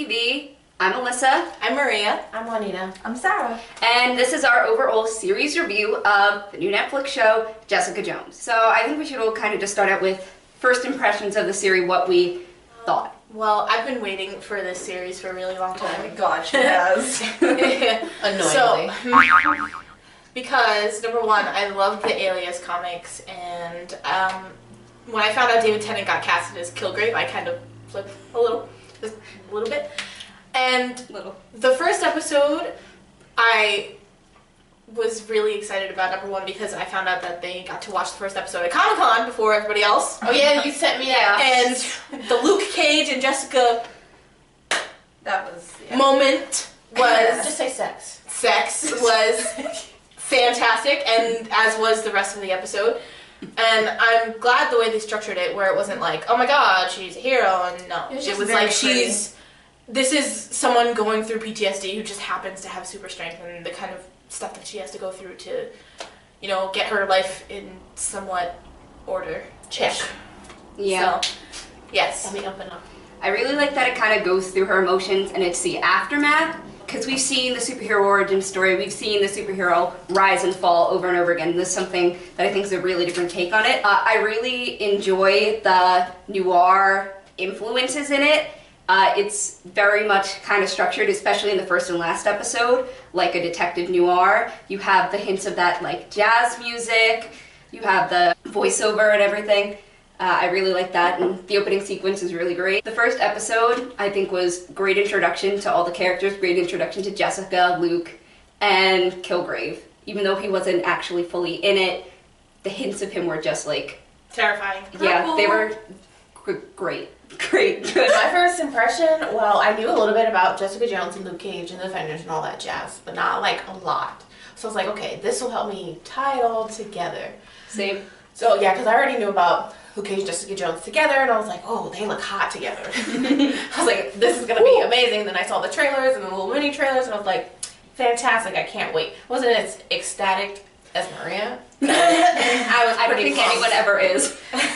TV. I'm Alyssa. I'm Maria. I'm Juanita. I'm Sarah. And this is our overall series review of the new Netflix show, Jessica Jones. So I think we should all kind of just start out with first impressions of the series, what we thought. Well, I've been waiting for this series for a really long time. Oh my god, she has. Annoyingly. So, because, number one, I love the Alias comics, and when I found out David Tennant got casted as Kilgrave, I kind of flipped just a little bit. And the first episode, I was really excited about, number one, because I found out that they got to watch the first episode at Comic-Con before everybody else. Oh yeah, you sent me that. And the Luke Cage and Jessica That was moment was... Just say sex. Sex was fantastic, and as was the rest of the episode. And I'm glad the way they structured it, where it wasn't like, oh my god, she's a hero, and no. It It was was very like, pretty. this is someone going through PTSD who just happens to have super strength, and the kind of stuff that she has to go through to, you know, get her life in somewhat order. Check. Yeah. So, yes. Let me up and up. I really like that it kind of goes through her emotions and it's the aftermath, because we've seen the superhero origin story, we've seen the superhero rise and fall over and over again. This is something that I think is a really different take on it. I really enjoy the noir influences in it. It's very much kind of structured, especially in the first and last episode, like a detective noir. You have the hints of that like jazz music, you have the voiceover and everything. I really like that, and the opening sequence is really great. The first episode, I think, was great introduction to all the characters, great introduction to Jessica, Luke, and Kilgrave. Even though he wasn't actually fully in it, the hints of him were just like... Terrifying. Yeah, they were great. Great. Good. My first impression, well, I knew a little bit about Jessica Jones and Luke Cage and the Defenders and all that jazz, but not like a lot. So I was like, okay, this will help me tie it all together. Same. So yeah, because I already knew about Luke Cage and Jessica Jones together, and I was like, oh, they look hot together. I was like, this is gonna be amazing. Then I saw the trailers and the little mini trailers, and I was like, fantastic, I can't wait. Wasn't as ecstatic as Maria. I don't think anyone ever is.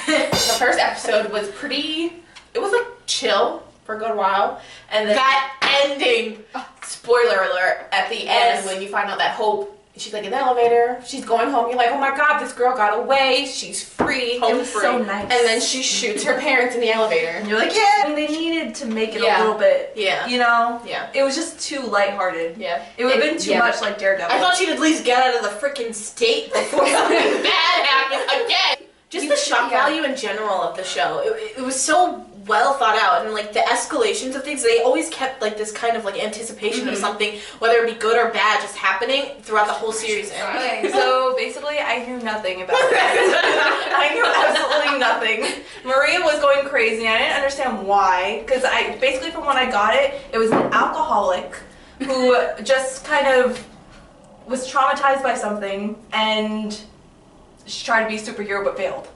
The first episode was it was like chill for a good while, and then That ending! spoiler alert, at the Yes. end when you find out that Hope, she's like in the elevator, she's going home, you're like, oh my god, this girl got away, she's free. It was so nice. And then she shoots her parents in the elevator. And you're like, yeah. I mean, they needed to make it Yeah. a little bit, Yeah. you know? Yeah. It was just too lighthearted. Yeah. It would have been too Yeah. much like Daredevil. I thought she'd at least get out of the freaking state before something bad happened again. Just the shock value in general of the show. It was so well thought out, and like the escalations of things, they always kept like this kind of like anticipation of something, whether it be good or bad, just happening throughout the whole series. Okay, so basically I knew nothing about it. I knew absolutely nothing. Maria was going crazy. I didn't understand why, because basically from when I got it, it was an alcoholic who just kind of was traumatized by something and she tried to be a superhero but failed.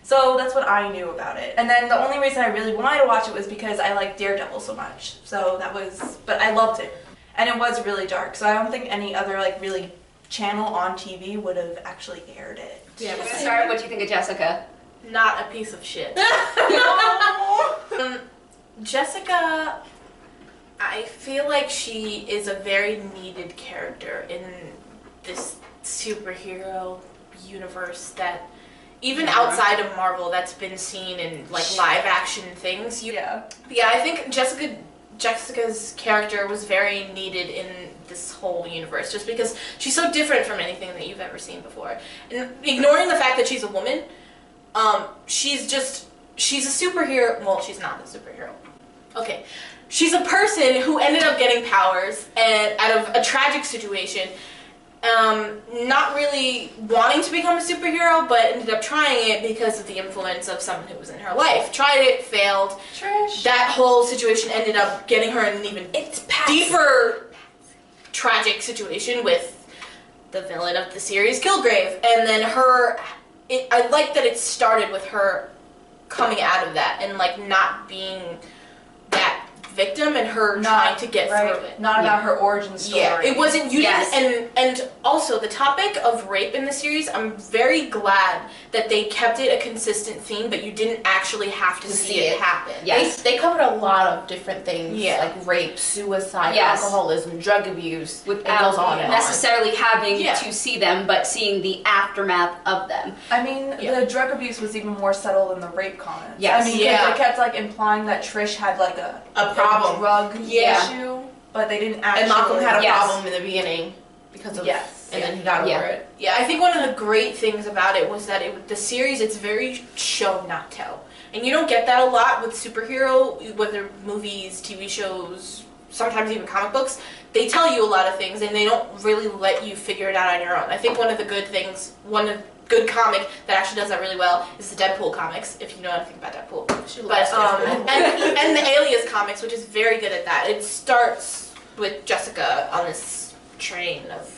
So that's what I knew about it. And then the only reason I really wanted to watch it was because I liked Daredevil so much. So that was, but I loved it. And it was really dark. So I don't think any other like really channel on TV would have actually aired it. Yeah, Let's start. What do you think of Jessica? not a piece of shit. No. Jessica, I feel like she is a very needed character in this superhero universe that even outside of Marvel that's been seen in like live action things. Yeah. Yeah, I think Jessica's character was very needed in this whole universe just because she's so different from anything that you've ever seen before. And ignoring the fact that she's a woman, she's a superhero. Well, she's not a superhero. Okay. She's a person who ended up getting powers and out of a tragic situation, not really wanting to become a superhero, but ended up trying it because of the influence of someone who was in her life. Tried it, failed. Trish. That whole situation ended up getting her in an even deeper tragic situation with the villain of the series, Kilgrave. And then I like that it started with her coming out of that and like not being that victim and her trying to get through it. Not about her origin story. Yeah, it wasn't. You Yes. didn't, and also the topic of rape in the series. I'm very glad that they kept it a consistent theme, but you didn't actually have to see it happen. Yes. They covered a lot of different things, Yeah. like rape, suicide, Yes. alcoholism, drug abuse. It Without goes on and on. necessarily having Yeah. to see them, but seeing the aftermath of them. I mean, Yeah. the drug abuse was even more subtle than the rape comments. Yes. I mean, Yeah. they kept like implying that Trish had like a problem. drug Yeah. issue, but they didn't actually. And Malcolm had a Yes. problem in the beginning because of Yes. and then he got Yeah. over it. Yeah, I think one of the great things about it was that the series, it's very show not tell. And you don't get that a lot with superhero, whether movies, TV shows, sometimes even comic books. They tell you a lot of things and they don't really let you figure it out on your own. I think one of the good things, good comic that actually does that really well is the Deadpool comics, if you know anything about Deadpool. But and the Alias comics, which is very good at that. It starts with Jessica on this train of,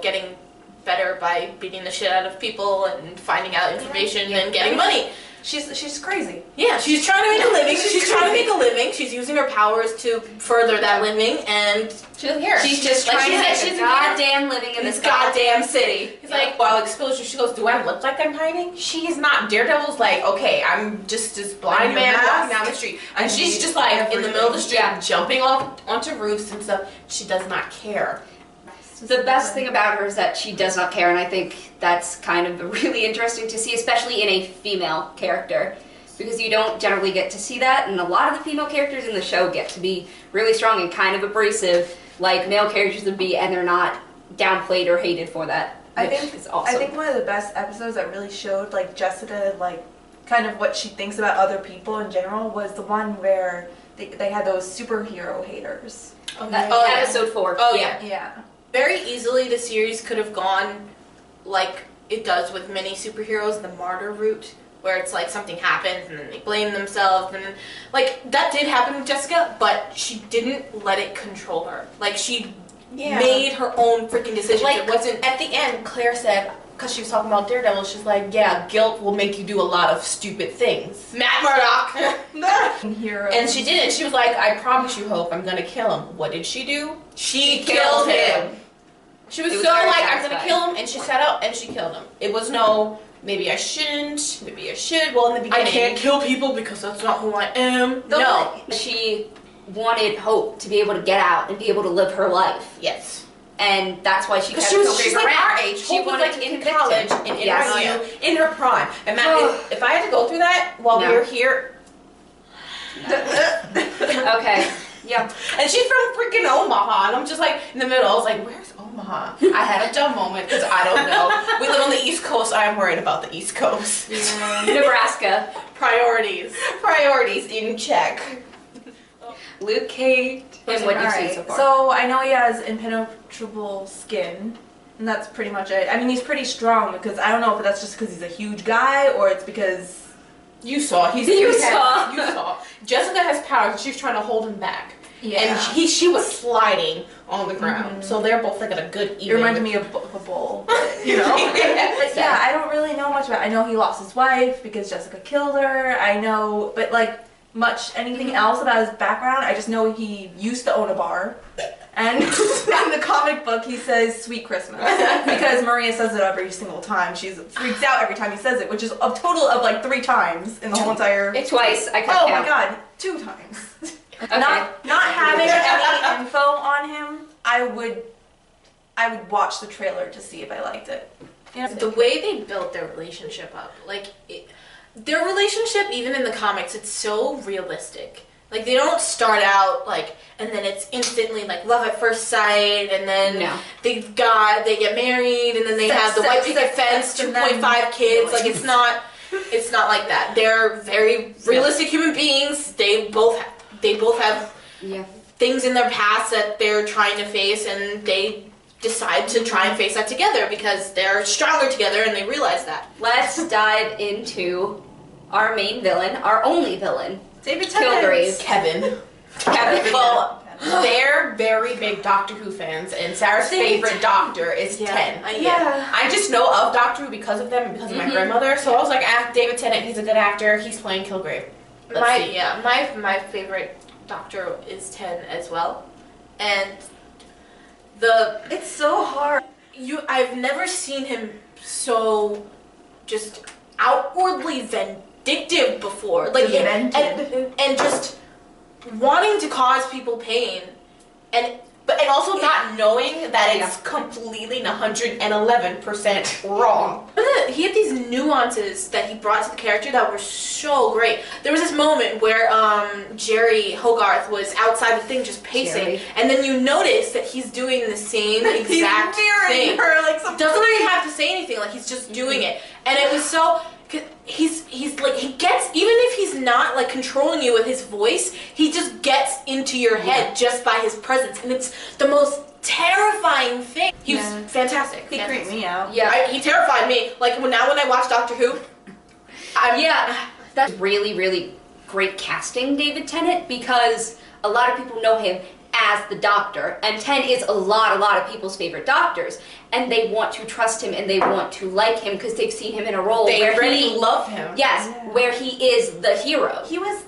getting better by beating the shit out of people and finding out information and getting money. She's crazy. Yeah, she's trying to make a living. She's trying to make a living. She's using her powers to further that living, and She doesn't care. She's just like trying she to said, make she's a goddamn living in this goddamn city. He's like, while exposure, she goes, do I look like I'm hiding? She's not. Daredevil's like, okay, I'm just this blind your man mask. walking down the street. And she's just like in the middle of the street, Yeah. jumping off onto roofs and stuff. She does not care. The best thing about her is that she does not care, and I think that's kind of really interesting to see, especially in a female character, because you don't generally get to see that, and a lot of the female characters in the show get to be really strong and kind of abrasive, like male characters would be, and they're not downplayed or hated for that. I which think is awesome. I think one of the best episodes that really showed like Jessica kind of what she thinks about other people in general was the one where they had those superhero haters. Episode 4. Oh, yeah. Yeah. Very easily the series could have gone like it does with many superheroes, the martyr route, where it's like something happens and then they blame themselves, and like that did happen with Jessica, but she didn't let it control her. Like she made her own freaking decisions. Like, It wasn't. at the end, Claire said, because she was talking about Daredevil, she's like, yeah, guilt will make you do a lot of stupid things. Matt Murdock. Hero. And she didn't. She was like, I promise you, Hope, I'm going to kill him. What did she do? She killed him. She was It was so very like, I'm going to satisfying. kill him, and she set out and she killed him. It was no, maybe I shouldn't, maybe I should. Well, in the I beginning. can't kill people because that's not who I am. No. She wanted Hope to be able to get out and be able to live her life. Yes. And that's why she kept Because she's like around. our age. She Hope was wanted like to in convict college, him. in Yes. NYU, in her prime. And Matt, if I had to go through that while we No. were here, Okay. Yeah. and she's from freaking Omaha, and I'm just like in the middle. I was like, "Where's Omaha?" I had a dumb moment because I don't know. We live on the East Coast. I'm worried about the East Coast. Nebraska. Priorities. Priorities in check. Luke Cage. And what you've seen Alright, so far. so I know he has impenetrable skin, and that's pretty much it. I mean, he's pretty strong because I don't know if that's just because he's a huge guy or it's because. You saw. You saw. You saw. Jessica has powers. She's trying to hold him back. Yeah. And she was sliding on the ground. So they're both like at a good even. It reminded me of a bull, you know? But yeah, I don't really know much about it. I know he lost his wife because Jessica killed her. I know, but like anything else about his background, I just know he used to own a bar. And in the comic book, he says "Sweet Christmas" because Maria says it every single time. She freaks out every time he says it, which is a total of like 3 times in the whole entire. Twice. I couldn't Oh count. my god, 2 times. Okay. Not having any info on him, I would watch the trailer to see if I liked it. You know? The way they built their relationship up, their relationship, even in the comics, it's so realistic. Like, they don't start out, and then it's instantly, love at first sight, and then No. they get married, and then they have the white picket fence, 2.5 kids. Like, it's not like that. They're very realistic human beings. They both have Yeah. things in their past that they're trying to face, and they decide to try and face that together because they're stronger together, and they realize that. Let's dive into our main villain, our only villain, David Kilgrave. Kevin. Kevin. Well, they're very big Doctor Who fans, and Sarah's favorite Doctor is Ten. Yeah. I just know of Doctor Who because of them and because of my grandmother. So I was like, David Tennant, he's a good actor. He's playing Kilgrave. Let's see. My favorite Doctor is 10 as well. And It's so hard. I've never seen him so just outwardly vindictive before. Like and just wanting to cause people pain and also not knowing that it's completely 111% wrong. He had these nuances that he brought to the character that were so great. There was this moment where Jerry Hogarth was outside the thing just pacing, and then you notice that he's doing the same exact thing. Her, like, some Doesn't even have to say anything, like he's just doing it. And it was so... He's like, he gets, even if he's not like controlling you with his voice, he just gets into your head just by his presence, and it's the most terrifying thing. He was fantastic. He creeped me out. Yeah. He terrified me. Like when I watch Doctor Who, that's really, really great casting, David Tennant, because a lot of people know him as the Doctor, and Tennant is a lot of people's favorite doctors, and they want to trust him and they want to like him because they've seen him in a role They where really he love him. Yes, where he is the hero. He was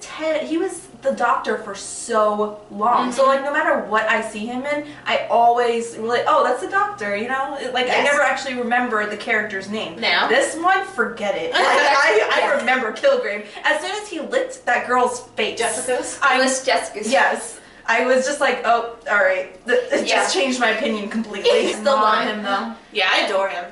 the Doctor for so long. So like no matter what I see him in, I always like, oh, that's the Doctor, you know? Like I never actually remember the character's name. Now? This one, forget it. Like, I remember Kilgrave. As soon as he licked that girl's face. Jessica's? Jessica's. Yes. I was just like, oh, all right. It just changed my opinion completely. He's the one. him though. Yeah, I adore him.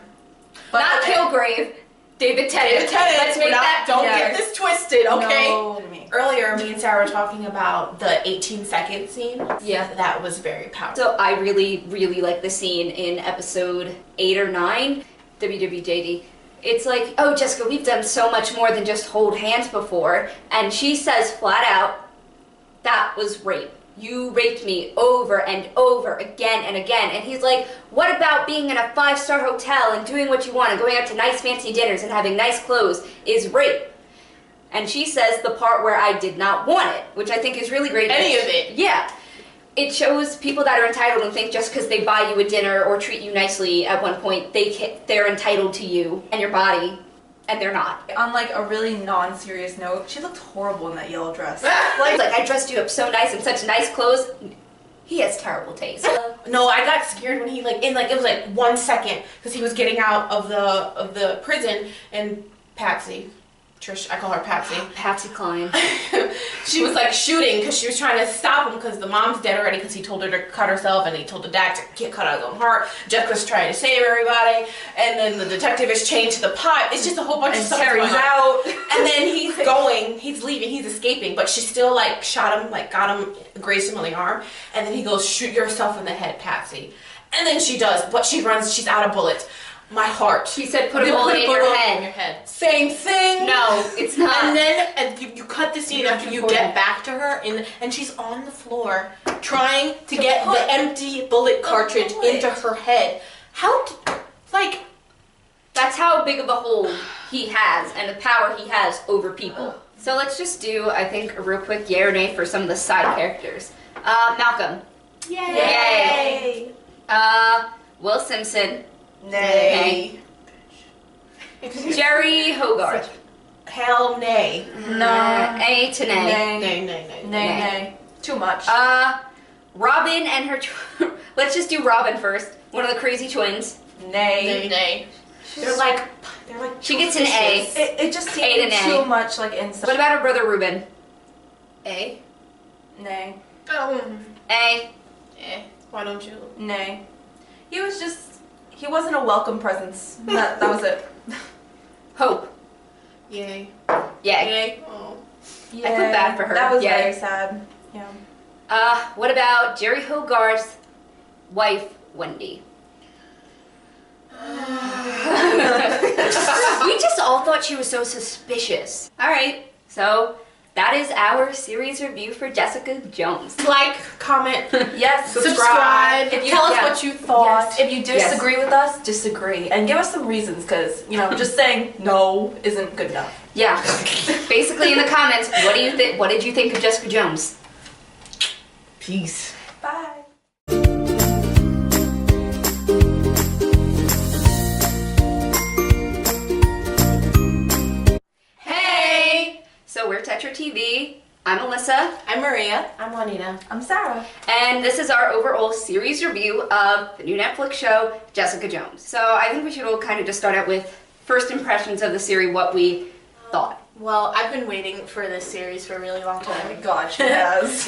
But Not Kilgrave, David Tennant. David Tennant, Let's make that. don't Yeah. get this twisted, okay? No, me. Earlier, me and Sarah were talking about the 18-second scene. Yeah. That was very powerful. So I really, really like the scene in episode 8 or 9, WWJD. It's like, oh, Jessica, we've done so much more than just hold hands before. And she says flat out, that was rape. You raped me over and over again and again. And he's like, what about being in a 5-star hotel and doing what you want and going out to nice fancy dinners and having nice clothes is rape? And she says the part where I did not want it, which I think is really great. Any of it. Yeah. It shows people that are entitled and think just because they buy you a dinner or treat you nicely at one point, they're entitled to you and your body, and they're not. On like a really non-serious note, she looked horrible in that yellow dress. Like I dressed you up so nice in such nice clothes. He has terrible taste. No, I got scared when he it was like 1 second because he was getting out of the prison, and Patsy, Trish, I call her Patsy. Patsy Cline. She was like shooting because she was trying to stop him because the mom's dead already because he told her to cut herself, and he told the dad to get cut out his own heart. Jessica's trying to save everybody, and then the detective is chained to the pipe. It's just a whole bunch of stuff. Terry's going on. out. And then he's leaving, he's escaping, but she still like shot him, like got him, grazed him on the arm, and then he goes, shoot yourself in the head, Patsy. And then she does, but she runs, she's out of bullets. My heart. She said put a bullet in your head. Same thing. No, it's not. And then you cut the scene after you get back to her, and she's on the floor trying to get the empty bullet cartridge into her head. That's how big of a hold he has and the power he has over people. So let's just do, I think, a real quick yay or nay for some of the side characters. Malcolm. Yay! Will Simpson. Nay. Jerry Hogarth. Hell nay. No. A to nay. Nay. Nay. Too much. Robin and her... let's just do Robin first. One of the crazy twins. Nay. Nay. They're like She gets an A. It just A seemed to nay. too much like inside. What about her brother Ruben? A. Nay. A. Why don't you? Nay. He wasn't a welcome presence. That was it. Hope. Yay. Yay. Oh. I feel bad for her. That was Yay. very sad. Yeah. What about Jerry Hogarth's wife, Wendy? We just all thought she was so suspicious. Alright, so that is our series review for Jessica Jones. Like, comment, Yes. subscribe. If you Tell us yeah. what you thought. If you disagree with us, disagree. And give us some reasons, because, just saying no isn't good enough. Yeah. Basically in the comments, what do you think? What did you think of Jessica Jones? Peace. Bye. Hey! So we're Tetra TV. I'm Alyssa, I'm Maria. I'm Juanita. I'm Sarah. and this is our overall series review of the new Netflix show, Jessica Jones. So I think we should all kind of just start out with first impressions of the series, what we thought. Well, I've been waiting for this series for a really long Oh my time. god, she has.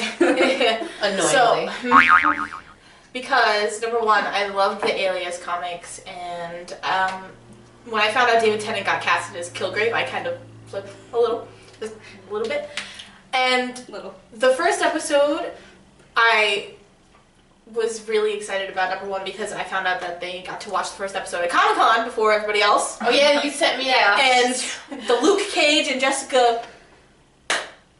Annoyingly. Because number one, I loved the Alias comics, and when I found out David Tennant got casted as Kilgrave, I kind of flipped just a little bit. And Little. the first episode, I was really excited about, number one, because I found out that they got to watch the first episode at Comic-Con before everybody else. Oh yeah, you sent me that. And the Luke Cage and Jessica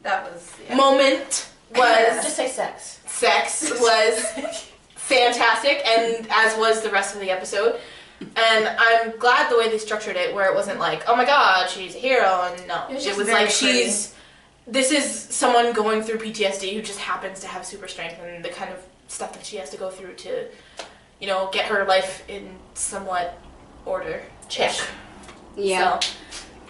That was. Yeah. moment was Just say sex. sex was fantastic, and as was the rest of the episode. And I'm glad the way they structured it, where it wasn't like, oh my god, she's a hero, and no. It was It just was very like, this is someone going through PTSD who just happens to have super strength, and the kind of stuff that she has to go through to, you know, get her life in somewhat order. Check. Yeah. So,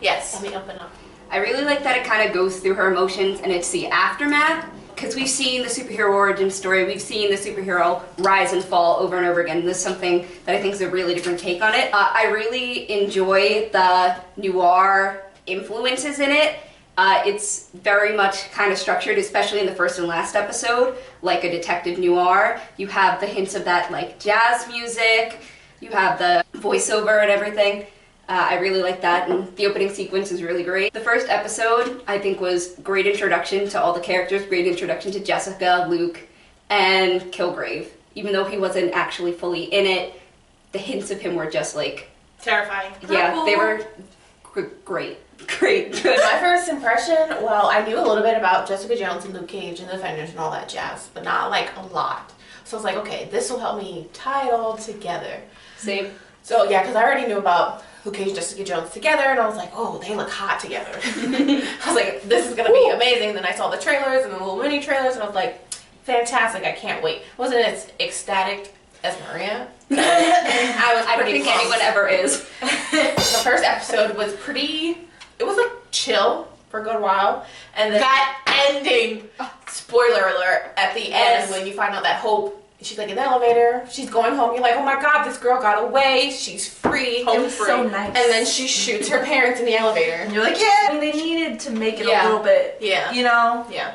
yes. Let me open up. I really like that it kind of goes through her emotions and it's the aftermath. Because we've seen the superhero origin story, we've seen the superhero rise and fall over and over again. This is something that I think is a really different take on it. I really enjoy the noir influences in it. It's very much kind of structured, especially in the first and last episode, like a detective noir. You have the hints of that like jazz music, you have the voiceover and everything. I really like that, and the opening sequence is really great. The first episode, I think, was great introduction to all the characters, great introduction to Jessica, Luke, and Kilgrave. Even though he wasn't actually fully in it, the hints of him were just like, Terrifying. yeah, they were great, good. My first impression, well, I knew a little bit about Jessica Jones and Luke Cage and the Defenders and all that jazz, but not like a lot. So I was like, okay, this will help me tie it all together. Same. So yeah, because I already knew about Luke Cage and Jessica Jones together, and I was like, oh, they look hot together. I was like, this is gonna be amazing. Then I saw the trailers and the little mini trailers, and I was like, fantastic! I can't wait. I wasn't as ecstatic as Maria. I don't think pumped. anyone ever is. The first episode was pretty. It was like chill for a good while, and then That ending! spoiler alert at the Yes. end when you find out that Hope. She's like in the elevator. She's going home. You're like, oh my god, this girl got away. She's free. It was so nice. And then she shoots her parents in the elevator. And you're like, yeah. I mean, they needed to make it Yeah. a little bit, Yeah. you know? Yeah.